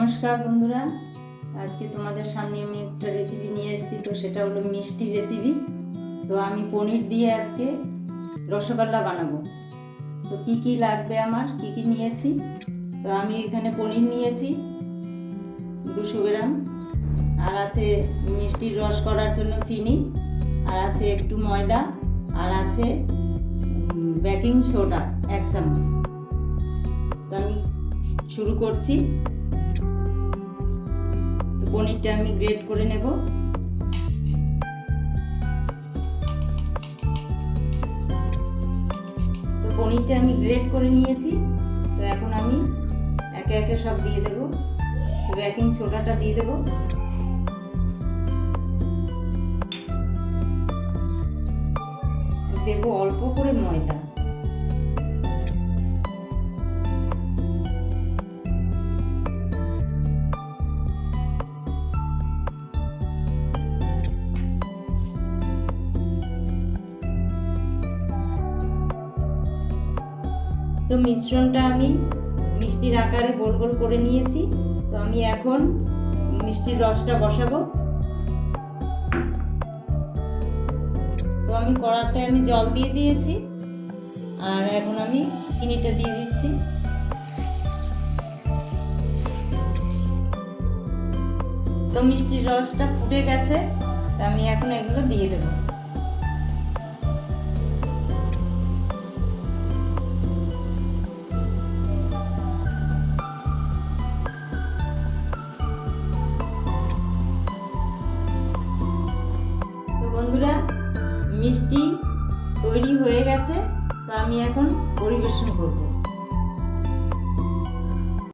নমস্কার বন্ধুরা, আজকে তোমাদের সামনে আমি একটা রেসিপি নিয়ে এসেছি। তো সেটা হলো মিষ্টি রেসিপি। তো আমি পনির দিয়ে আজকে রসগোল্লা বানাবো। তো কি কি লাগবে, আমার কি কি নিয়েছি। তো আমি এখানে পনির নিয়েছি 200 গ্রাম, আর আছে মিষ্টির রস করার জন্য চিনি, আর আছে একটু ময়দা, আর আছে বেকিং সোডা 1 চামচ। তো আমি শুরু করছি। তো পনিরটা আমি গ্রেট করে নেব। তো পনিরটা আমি গ্রেট করে নিয়েছি। তো এখন আমি একে একে সব দিয়ে দেব। তো বেকিং সোডাটা দিয়ে দেব, দেব অল্প করে ময়দা, তো মিশ্রণটা আমি মিষ্টির আকারে গোল গোল করে নিয়েছি। তো আমি এখন মিষ্টির রসটা বসাবো। তো আমি কড়াতে জল দিয়ে দিয়েছি, আর এখন আমি চিনিটা দিয়ে দিচ্ছি। তো মিষ্টির রসটা ফুটে গেছে, তো আমি এখন এগুলো দিয়ে দেবো। বন্ধুরা, মিষ্টি তৈরি হয়ে গেছে। তো আমি এখন পরিবেশন করব।